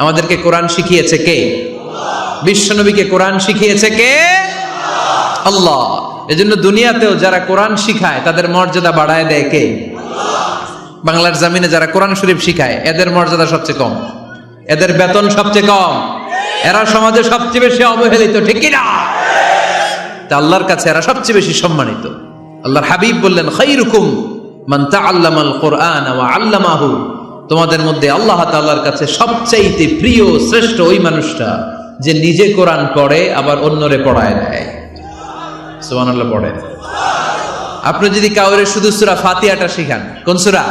আমাদেরকে কোরআন শিখিয়েছে কে? বিশ্বনবীকে কোরআন শিখিয়েছে কে? আল্লাহ। এজন্য দুনিয়াতেও যারা কোরআন শিখায় তাদের মর্যাদা বাড়ায় দেয় কে? বাংলার জমিনে যারা কোরআন শরীফ শিখায় এদের মর্যাদা সবচেয়ে কম, এদের বেতন সবচেয়ে কম, এরা সমাজে সবচেয়ে বেশি অবহেলিত, ঠিক কি না? তা আল্লাহর কাছে এরা সবচেয়ে বেশি সম্মানিত। আল্লাহর হাবিব বললেন, খায়রুকুম মান তাআল্লামাল কুরআন ওয়া আল্লামাহু। তোমাদের মধ্যে আল্লাহ তাআলার কাছে সবচাইতে প্রিয় শ্রেষ্ঠ ওই মানুষটা যে নিজে কোরআন পড়ে আবার অন্যরে পড়ায় দেয়। সুবহানাল্লাহ পড়ে। আপনি যদি কাউরে শুধু সূরা ফাতিহাটা শিখান, কোন সূরা?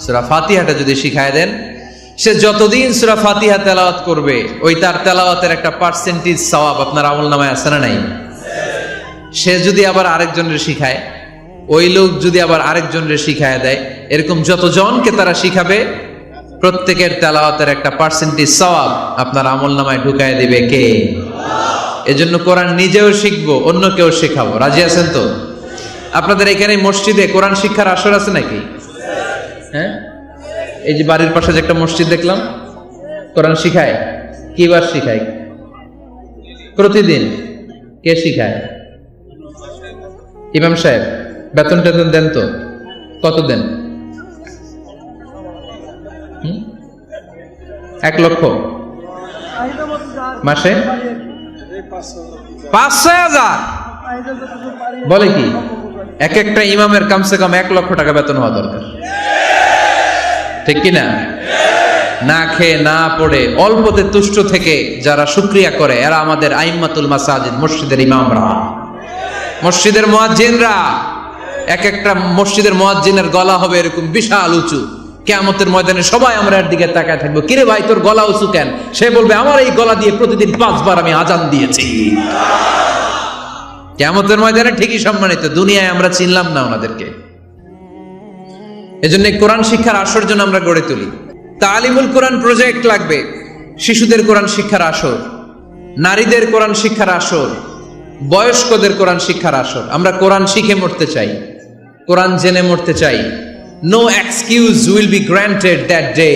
সূরা ফাতিহাটা যদি শিখায় দেন, সে যতদিন সূরা ফাতিহা তেলাওয়াত করবে ওই তার তেলাওয়াতের একটা পার্সেন্টেজ সওয়াব আপনার আমলনামায় আছে না নাই? সে যদি আবার আরেকজনের শিখায়, ওই লোক যদি আবার আরেকজনের শিখায় দেয়, এরকম যতজনকে তারা শিখাবে প্রত্যেকের তেলাওয়াতের একটা পার্সেন্টেজ সওয়াব আপনার আমলনামায় ঢুকায় দিবে কে? এজন্য কোরআন নিজেও শিখবো, অন্যকেও শেখাবো। রাজি আছেন তো? আপনাদের এখানে মসজিদে কোরআন শিক্ষার আসর আছে নাকি? হ্যাঁ, এই যে বাড়ির পাশে যে একটা মসজিদ দেখলাম, কোরআন শিখায়। কিবার শিখায়? প্রতিদিন। কে শিখায়? ইমাম সাহেব। বেতন টেতন দেন তো? কত দেন? 1 লক্ষ মাসে? 5-6,000 বলে কি? এক একটা ইমামের কমসে কম 1 লক্ষ টাকা বেতন হওয়া দরকার, ঠিক কিনা? না খেয়ে না পড়ে অল্পতে তুষ্ট থেকে যারা শুকরিয়া করে এরা আমাদের আইম্মাতুল মাসাজিদ, মসজিদের ইমামরা, মসজিদের মুয়াজ্জিনরা। এক একটা মসজিদের মুয়াজ্জিনের গলা হবে এরকম বিশাল উঁচু। কিয়ামতের ময়দানে সবাই আমরা এর দিকে তাকায় থাকবো, কিরে ভাই তোর গলা উঁচু কেন? সে বলবে, আমার এই গলা দিয়ে প্রতিদিন 5 বার আমি আজান দিয়েছি। কিয়ামতের ময়দানে ঠিকই সম্মানিত, দুনিয়ায় আমরা চিনলাম না ওনাদেরকে। এজন্য কোরআন শিক্ষার আসর জন্য আমরা গড়ে তুলি। তালিমুল কোরআন প্রজেক্ট লাগবে, শিশুদের কোরআন শিক্ষার আসর, নারীদের কোরআন শিক্ষার আসর, বয়স্কদের কোরআন শিক্ষার আসর। আমরা কোরআন শিখে মরতে চাই, কোরআন জেনে মরতে চাই। No excuse will be granted that day.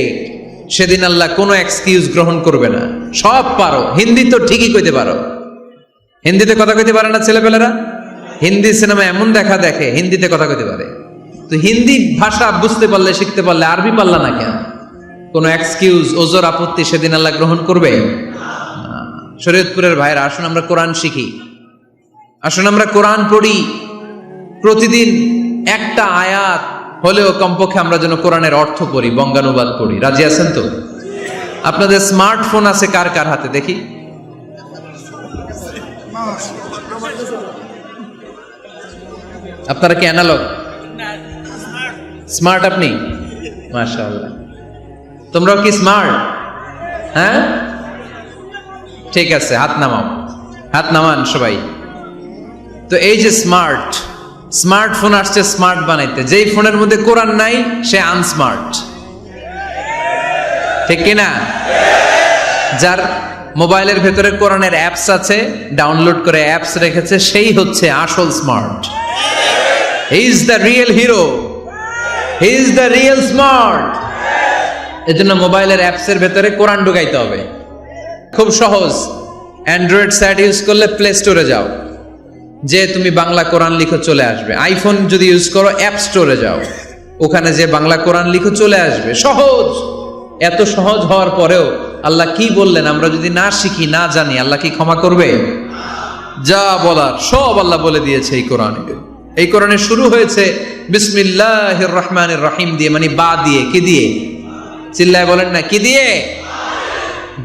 সেদিন আল্লাহ কোনো এক্সকিউজ গ্রহণ করবে না। সব পারো, হিন্দি তো ঠিকই কইতে পারো। হিন্দিতে কথা কইতে পারে না ছেলেপেলেরা? হিন্দি সিনেমা এমন দেখা দেখে হিন্দিতে কথা কইতে পারে। তো হিন্দি ভাষা বুঝতে পারলে, শিখতে পারলে, আরবি পারলা না কেন? কোনো এক্সকিউজ, ওজর, আপত্তি সেদিন আল্লাহ গ্রহণ করবে? শরীয়তপুরের ভাইরা, আসুন আমরা কোরআন শিখি, আসুন আমরা কোরআন পড়ি। প্রতিদিন একটা আয়াত হলেও কমপক্ষে আমরা যেন কোরআনের অর্থ পড়ি, বঙ্গানুবাদ পড়ি। রাজি আছেন তো? আপনাদের স্মার্টফোন আছে কার কার হাতে দেখি? আপনারা কি অ্যানালগ? স্মার্ট আপনি? মাশাআল্লাহ। তোমরাও কি স্মার্ট? হ্যাঁ, ঠিক আছে, হাত নামাও, হাত নামান সবাই। তো এই যে স্মার্টফোন আসছে স্মার্ট বানাইতে, যেই ফোনের মধ্যে কোরআন নাই সে আনস্মার্ট, ঠিক কিনা? যার মোবাইলের ভেতরে কোরআনের অ্যাপস আছে, ডাউনলোড করে অ্যাপস রেখেছে, সেই হচ্ছে আসল smart. He is the real hero, he is the real smart. এজন্য মোবাইলের অ্যাপসের ভেতরে কোরআন ঢুকাইতে হবে। খুব সহজ, অ্যান্ড্রয়েড সেট ইউজ করলে প্লে স্টোরে যাও, যে তুমি বাংলা কোরআন লিখো, চলে আসবে। আইফোন যদি ইউজ করো অ্যাপ স্টোরে যাও, ওখানে যে বাংলা কোরআন লিখো চলে আসবে। সহজ। এত সহজ হওয়ার পরেও আল্লাহ কি বললেন আমরা যদি না শিখি, না জানি, আল্লাহ কি ক্ষমা করবে? যা বলার সব আল্লাহ বলে দিয়েছে এই কোরআনে। এই কোরআনে শুরু হয়েছে বিসমিল্লাহির রহমানির রহিম দিয়ে, মানে বা দিয়ে। কি দিয়ে? চিল্লায় বলেন না, কি দিয়ে?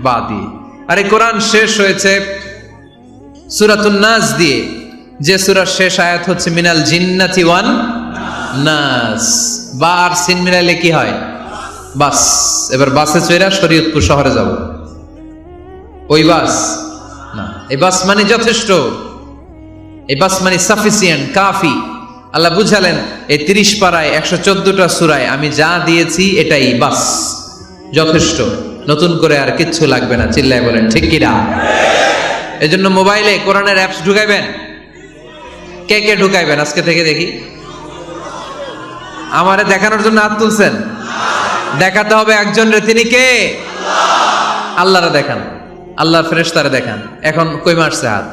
বা দিয়ে। আর এই কোরআন শেষ হয়েছে সূরাতুন নাস দিয়ে, যে সূরার শেষ আয়াত হচ্ছে মিনাল জিন্নাতি ওয়ান নাস। বা আর সিন মিলাইলে কি হয়? বাস। এবার বাসে চড়া শরীয়তপুর শহরে যাব। ওই বাস না, এই বাস মানে যথেষ্ট, এই বাস মানে সাফিসিয়েন্ট, কাফি। আল্লাহ বুঝালেন এই 30 পারায় 114টা সূরায় আমি যা দিয়েছি এটাই বাস, যথেষ্ট। নতুন করে আর কিচ্ছু লাগবে না। চিল্লায় বলেন ঠিক কিনা? এজন্য মোবাইলে কোরআনের অ্যাপস ঢুকাইবেন। কে কে ঢুকাইবেন আজকে থেকে দেখি? আমারে দেখানোর জন্য হাত তুলছেন? দেখাতে হবে একজন রে, তিনি কে? আল্লাহরে দেখান, আল্লাহর ফেরেশতারে দেখান। এখন কই মারছে হাত?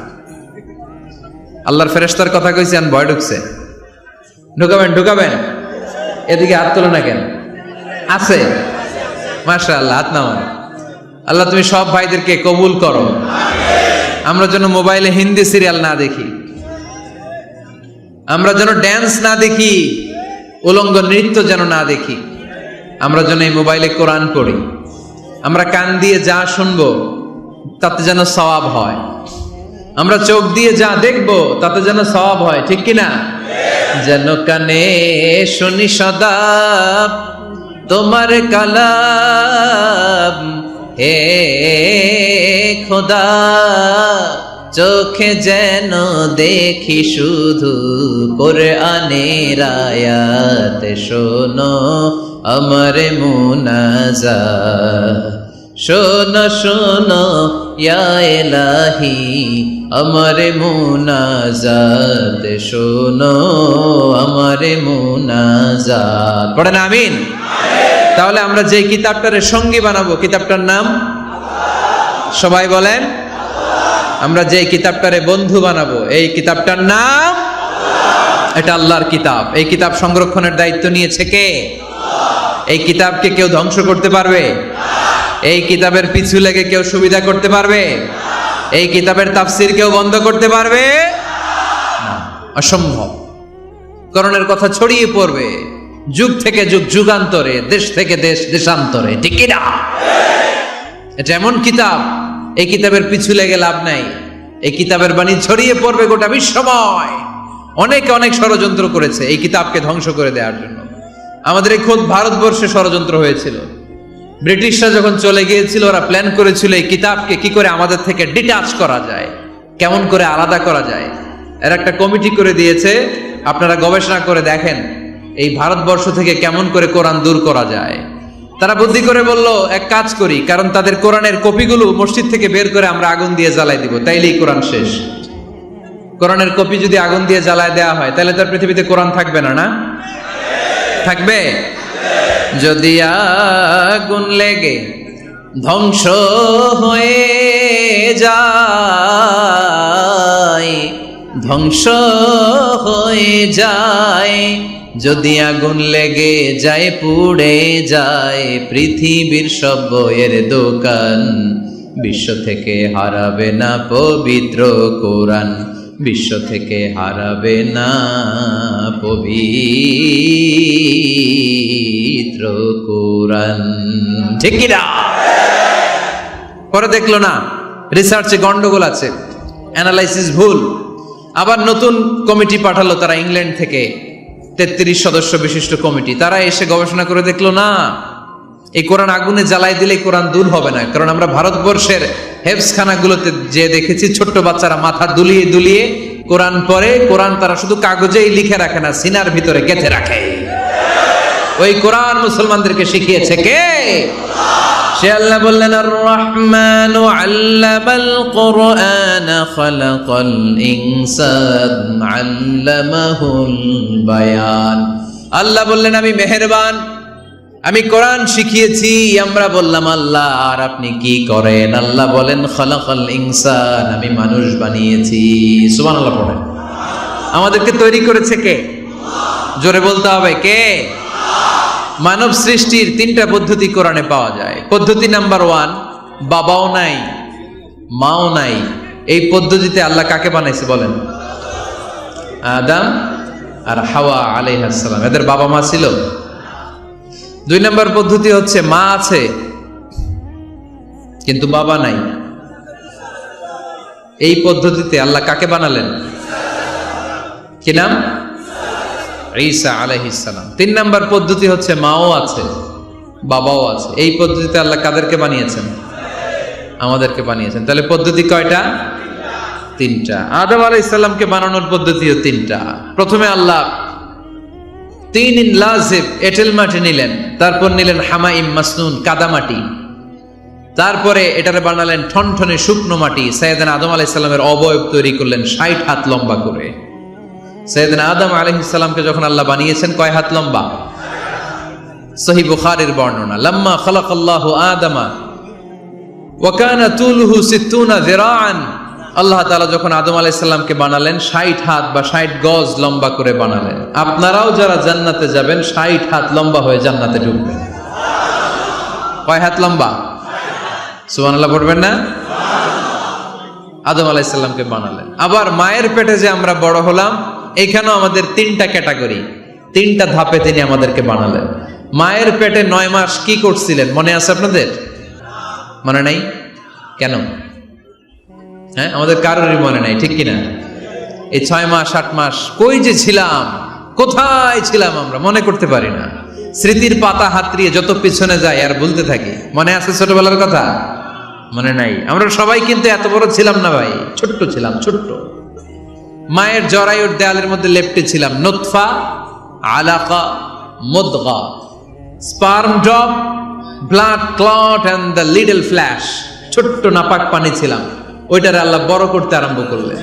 আল্লাহর ফেরেশতার কথা কইছেন, ভয় ঢুকছে। ঢুকাবেন। এদিকে হাত তোলো না কেন? আছে, মাশাআল্লাহ, হাত নামান। আল্লাহ তুমি সব ভাইদেরকে কবুল করো। আমরা যেন মোবাইলে হিন্দি সিরিয়াল না দেখি, আমরা যেন ড্যান্স না দেখি, উলঙ্গ নৃত্য যেন না দেখি, আমরা যেন এই মোবাইলে কোরআন পড়ি। আমরা কান দিয়ে যা শুনবো তাতে যেন সওয়াব হয়, আমরা চোখ দিয়ে যা দেখবো তাতে যেন সওয়াব হয়, ঠিক কিনা? যেন কানে শুনি সদা তোমার কালাম, হে খোদা চোখে যেন দেখি শুধু কোরআনের আয়াত, শোনো আমার মুনাজাত, শোনো শোনো ইয়া ইলাহি আমার মুনাজাত, শোনো আমার মুনাজাত। পড়েন আমিন। তাহলে আমরা যে কিতাবটারে সঙ্গী বানাবো, কিতাবটার নাম সবাই বলেন। আমরা যে কিতাবটারে বন্ধু বানাবো, এই কিতাবটার নাম, এটা আল্লাহর কিতাব। এই কিতাব সংরক্ষণের দায়িত্ব নিয়েছে কে? এই কিতাবকে কেউ ধ্বংস করতে পারবে? এই কিতাবের পিছু লেগে কেউ সুবিধা করতে পারবে? এই কিতাবের তাফসির কেউ বন্ধ করতে পারবে? অসম্ভব। কোরআনের কথা ছড়িয়ে পড়বে যুগ থেকে যুগ, যুগান্তরে, দেশ থেকে দেশ, দেশান্তরে, ঠিক কি না? এটা এমন কিতাব, এই কিতাবের পিছু লেগে লাভ নাই। এই কিতাবের বাণী ছড়িয়ে পড়বে গোটা বিশ্বময়। অনেকে অনেক ষড়যন্ত্র করেছে এই কিতাবকে ধ্বংস করে দেওয়ার জন্য। আমাদের এই খোদ ভারতবর্ষে ষড়যন্ত্র হয়েছিল। ব্রিটিশরা যখন চলে গিয়েছিল, ওরা প্ল্যান করেছিল এই কিতাবকে কি করে আমাদের থেকে ডিটাচ করা যায়, কেমন করে আলাদা করা যায়। এর একটা কমিটি করে দিয়েছে, আপনারা গবেষণা করে দেখেন এই ভারতবর্ষ থেকে কেমন করে কোরআন দূর করা যায়। তারা বুদ্ধি করে বলল, এক কাজ করি, কারণ তাদের কোরআনের কপিগুলো মসজিদ থেকে বের করে আমরা আগুন দিয়ে জ্বালাই দিব, তাইলেই কোরআন শেষ। কোরআনের কপি যদি আগুন দিয়ে জ্বালায় দেওয়া হয়, তাহলে তার পৃথিবীতে কোরআন থাকবে না? না থাকবে? যদি আগুন লেগে ধ্বংস হয়ে যায়, ধ্বংস হয়ে যায়, যদি আগুন লেগে যায়, পুড়ে যায় পৃথিবীর সব বইয়ের দোকান, বিশ্ব থেকে হারাবে না পবিত্র কোরআন, বিশ্ব থেকে হারাবে না পবিত্র কোরআন, ঠিক কি না? পরে দেখলো না রিসার্চে গন্ডগোল আছে, অ্যানালাইসিস ভুল। আবার নতুন কমিটি পাঠালো তারা ইংল্যান্ড থেকে, 33 সদস্য বিশিষ্ট কমিটি। তারা এসে গবেষণা করে দেখলো না, এই কোরআন আগুনে জ্বালাই দিলে কোরআন দূর হবে না। কারণ আমরা ভারতবর্ষের হেফজখানাগুলোতে যে দেখেছি, ছোট্ট বাচ্চারা মাথা দুলিয়ে দুলিয়ে কোরআন পড়ে। কোরআন তারা শুধু কাগজেই লিখে রাখে না, সিনার ভিতরে গেঁথে রাখে। ওই কোরআন মুসলমানদেরকে শিখিয়েছে কে? সে আল্লাহ বললেন, আর রহমানু আল্লামাল কোরআন খালাকাল ইনসান আল্লামাহুল বায়ান। আল্লাহ বললেন, আমি মেহেরবান, আমি কোরআন শিখিয়েছি। আমরা বললাম, আল্লাহ আর আপনি কি করেন? আল্লাহ বলেন, খালাকাল ইনসান, আমি মানুষ বানিয়েছি। সুবহানাল্লাহ পড়েন। আমাদেরকে তৈরি করেছে কে? জোরে বলতে হবে, কে? মানব সৃষ্টির 3টা পদ্ধতি কোরআনে পাওয়া যায়। পদ্ধতি নাম্বার 1, বাবাও নাই মাও নাই। এই পদ্ধতিতে আল্লাহ কাকে বানাইছে বলেন? আদম আর হাওয়া আলাইহিস সালাম। এদের বাবা মা ছিল? 2 নম্বর পদ্ধতি হচ্ছে মা আছে কিন্তু বাবা নাই। এই পদ্ধতিতে আল্লাহ কাকে বানালেন? কি নাম? ঈসা আলাইহিস সালাম। 3 নম্বর পদ্ধতি হচ্ছে মাও আছে বাবাও আছে। এই পদ্ধতিতে আল্লাহ কাদেরকে বানিয়েছেন? আমাদেরকে বানিয়েছেন। তাহলে পদ্ধতি কয়টা? 3টা। আদম আলাইহিস সালামকে বানানোর পদ্ধতিও 3টা। প্রথমে আল্লাহ তিন লাজিব এঁটেল মাটি নিলেন, তারপর নিলেন হামাইম মাসনুন কাদা মাটি, তারপরে এটারে বানালেন ঠনঠনে শুকনো মাটি। সাইয়েদনা আদম আলাইহিস সালামের অবয়ব তৈরি করলেন 60 হাত লম্বা করে। সাইয়েদনা আদম আলাইহিস সালামকে যখন আল্লাহ বানিয়েছেন, কয় হাত লম্বা? সহিহ বুখারীর বর্ণনা, লাম্মা খালাকাল্লাহু আদামা ওয়া কানা তুলুহু 60 যিরাআন, আল্লাহ তাআলা যখন আদম আলাইহিস সালামকে বানালেন 60 হাত বা 60 গজ লম্বা করে বানালেন। আপনারাও যারা জান্নাতে যাবেন 60 হাত লম্বা হয়ে জান্নাতে ঢুকবেন। কয় হাত লম্বা? সুবহানাল্লাহ পড়বেন না? আদম আলাইহিস সালামকে বানালেন। আবার মায়ের পেটে যে আমরা বড় হলাম, এখানেও আমাদের 3টা ক্যাটাগরি, 3টা ধাপে তিনি আমাদেরকে বানালেন। মায়ের পেটে 9 মাস কি করছিলেন মনে আছে আপনাদের? মনে নাই? কেন? হ্যাঁ, আমাদের কারোরই মনে নাই, ঠিক কিনা? এই 6 মাস 8 মাস কই যে ছিলাম, কোথায় ছিলাম আমরা মনে করতে পারি না। স্মৃতির পাতা হাতড়িয়ে যত পিছনে যায় আর বলতে থাকি। মনে আছে ছোটবেলার কথা? মনে নাই। আমরা সবাই কিন্তু এত বড় ছিলাম না ভাই, ছোট্ট ছিলাম, ছোট্ট। মায়ের জরায়ুর দেয়ালের মধ্যে লেপ্টে ছিলাম। নুতফা, আলাকা, মুদগা, sperm drop, blood clot and the little flesh. ছোট্ট নাপাক পানি ছিলাম। ওইটারে আল্লাহ বড় করতে আরম্ভ করলেন।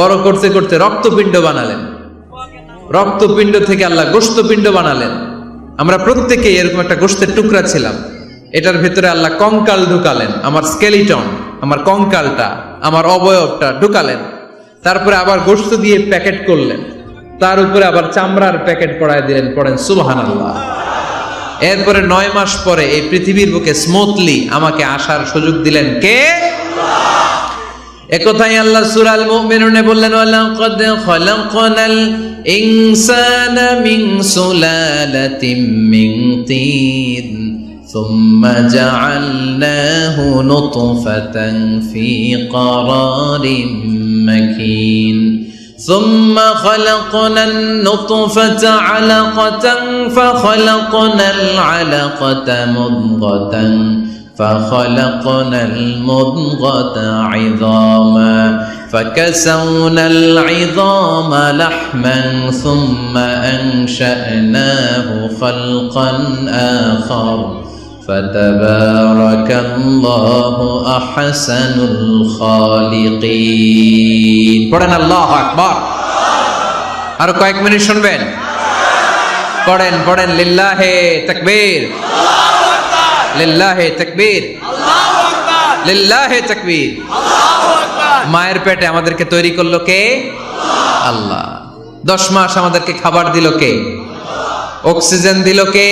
বড় করতে করতে রক্তপিণ্ড বানালেন। রক্তপিণ্ড থেকে আল্লাহ গোশতপিণ্ড বানালেন। আমরা প্রত্যেকে এরকম একটা গোশতের টুকরা ছিলাম। এটার ভেতরে আল্লাহ কঙ্কাল ঢুকালেন, আমার স্কেলিটন, আমার কঙ্কালটা, আমার অবয়বটা ঢুকালেন। তারপরে আবার গোশত দিয়ে প্যাকেট করলেন, তার উপরে আবার চামড়ার প্যাকেট পড়ায় দিলেন। পড়েন সুবহানাল্লাহ। এরপরে 9 মাস পরে এই পৃথিবীর বুকে স্মুথলি আমাকে আসার সুযোগ দিলেন কে? একথাই আল্লাহ সূরা আল মুমিনুনে বললেন, ওয়ালাকাদ খালাকনাল ইনসানা মিন সুলালাতিন মিন তিন সুম্মা জাআলনাহু নুতফাতান ফি ক্বারারিন মাকিন ثم خلقنا النطفة علقة فخلقنا العلقة مضغة فخلقنا المضغة عظاما فكسونا العظام لحما ثم أنشأناه خلقا آخر فتبارك الله أحسن الخالقين. পড়েন আল্লাহু আকবার। আর কয়েক মিনিট শুনবেন? পড়েন পড়েন। লিল্লাহে তাকবীর, আল্লাহু আকবার, লিল্লাহে তাকবীর, আল্লাহু আকবার, লিল্লাহে তাকবীর, আল্লাহু আকবার। মায়ের পেটে আমাদেরকে তৈরি করলো কে? আল্লাহ। 10 মাস আমাদেরকে খাবার দিল কে? অক্সিজেন দিল কে?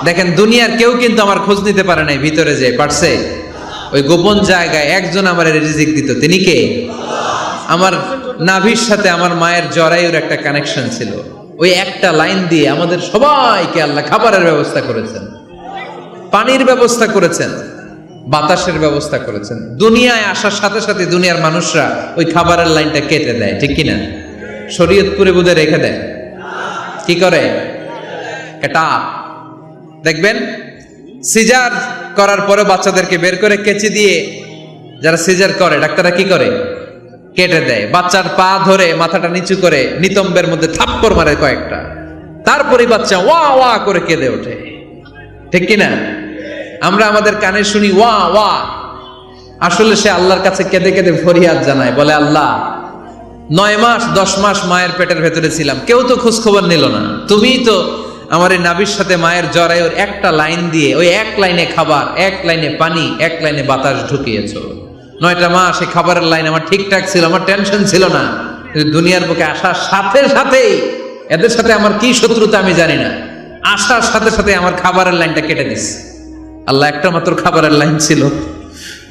দেখেন, দুনিয়ার কেউ কিন্তু আমার খোঁজ নিতে পারে নাই ভিতরে যে পারছে। ওই গোপন জায়গায় একজন আমার রিজিক দিত। তিনি কে? আমার নাভির সাথে আমার মায়ের জরায়ুর একটা কানেকশন ছিল। ওই একটা লাইন দিয়ে আমাদের সবাইকে আল্লাহ খাবারের ব্যবস্থা করেছেন, পানির ব্যবস্থা করেছেন, বাতাসের ব্যবস্থা করেছেন। দুনিয়ায় আসার সাথে সাথে দুনিয়ার মানুষরা ওই খাবারের লাইনটা কেটে দেয়, ঠিক কিনা? শরীয়তপুরে বোধহয় রেখে দেয়। কি করে? কেটা। দেখবেন সিজার করার পরে বাচ্চাদেরকে বের করে কেচি দিয়ে যারা সিজার করে ডাক্তাররা কি করে? কেটে দেয়। বাচ্চার পা ধরে মাথাটা নিচু করে নিতম্বের মধ্যে থাপ্পড় মারে কয়েকটা, তারপরে বাচ্চা ওয়া ওয়া করে কেঁদে ওঠে, ঠিক কিনা? আমরা আমাদের কানে শুনি ওয়া ওয়া, আসলে সে আল্লাহর কাছে কেঁদে কেঁদে ফরিয়াদ জানায়, বলে আল্লাহ 9 মাস 10 মাস মায়ের পেটের ভেতরে ছিলাম, কেউ তো খোঁজ খবর নিল না। তুমিই তো আমার এই নাভির সাথে মায়ের জরায়ুর একটা লাইন দিয়ে ওই এক লাইনে খাবার, এক লাইনে পানি, এক লাইনে বাতাস ঢুকিয়েছো। 9টা মাস এই খাবারের লাইন আমার ঠিকঠাক ছিল, আমার টেনশন ছিল না। দুনিয়ার বুকে আসার সাথে সাথেই, এদের সাথে আমার কি শত্রুতা আমি জানি না, আসার সাথে সাথে আমার খাবারের লাইনটা কেটে দিস। আল্লাহ একটা মাত্র খাবারের লাইন ছিল,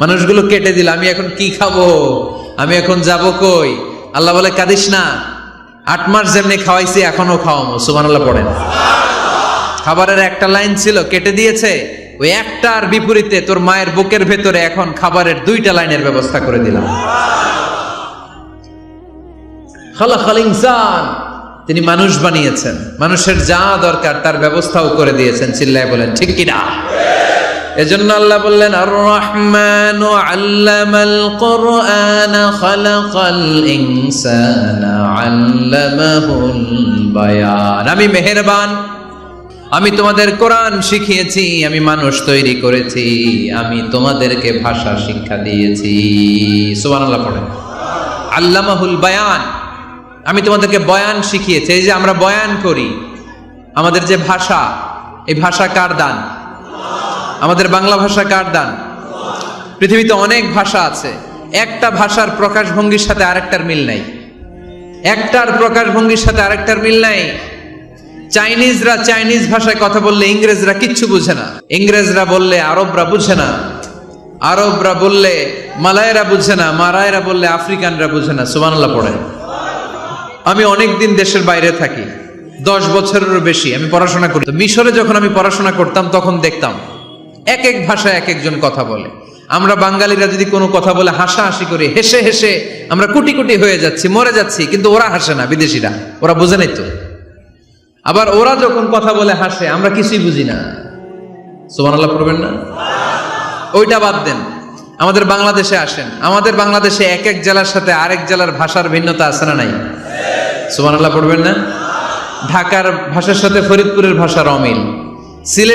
মানুষগুলো কেটে দিল। আমি এখন কি খাবো? আমি এখন যাব কই? আল্লাহ বলে কাঁদিস না, 8 মাস যেমনি খাওয়াইছি এখনো খাওয়াবো। সুবহানাল্লাহ পড়েন। খাবারের একটা লাইন ছিল, কেটে দিয়েছে। ওই একটার বিপরীতে তোর মায়ের বুকের ভেতরে এখন খাবারের 2টা লাইনের ব্যবস্থা করে দিলাম। খালাকাল ইনসান, তিনি মানুষ বানিয়েছেন, মানুষের যা দরকার তার ব্যবস্থাও করে দিয়েছেন। চিল্লায় বলেন ঠিক কিনা? এজন্য আল্লাহ বললেন আর রহমানু আল্লামাল কুরআন খালাকাল ইনসানা আল্লামাহুল বায়ান। আমি মেহেরবান, আমি তোমাদের কোরআন শিখিয়েছি, আমি মানুষ তৈরি করেছি, আমি তোমাদেরকে ভাষা শিক্ষা দিয়েছি। সুবহানাল্লাহ পড়েন। আল্লামাহুল বায়ান, আমি তোমাদেরকে বয়ান শিখিয়েছি। এই যে আমরা বয়ান করি, আমাদের যে ভাষা, এই ভাষা কার দান? আমাদের বাংলা ভাষা কার দান? পৃথিবীতে অনেক ভাষা আছে, একটা ভাষার প্রকাশভঙ্গির সাথে আরেকটার মিল নাই। একটার প্রকাশভঙ্গির সাথে আরেকটার মিল নাই। চাইনিজরা চাইনিজ ভাষায় কথা বললে ইংরেজরা কিচ্ছু বুঝে না, ইংরেজরা বললে আরবরা বুঝে না, আরবরা বললে মালায়রা বুঝে না, মারায়রা বললে আফ্রিকানরা বুঝে না। সুবহানাল্লাহ পড়ে। আমি অনেকদিন দেশের বাইরে থাকি, 10 বছরেরও বেশি আমি পড়াশোনা করি। তো মিশরে যখন আমি পড়াশোনা করতাম তখন দেখতাম এক এক ভাষায় এক একজন কথা বলে। আমরা বাঙালিরা যদি কোনো কথা বলে হাসাহাসি করি, হেসে হেসে আমরা কোটি কোটি হয়ে যাচ্ছি, মরে যাচ্ছি, কিন্তু ওরা হাসে না, বিদেশিরা, ওরা বুঝে নাই তো। আবার ওরা যখন কথা বলে হাসে, আমরা কিছুই বুঝি না। সুবহানাল্লাহ পড়বেন না? ওইটা বাদ দেন, আমাদের বাংলাদেশে আসেন। আমাদের বাংলাদেশে এক এক জেলার সাথে আরেক জেলার ভাষার ভিন্নতা আছে না নাই? সুবহানাল্লাহ পড়বেন না? ঢাকার ভাষার সাথে ফরিদপুরের ভাষার অমিল, সিলেট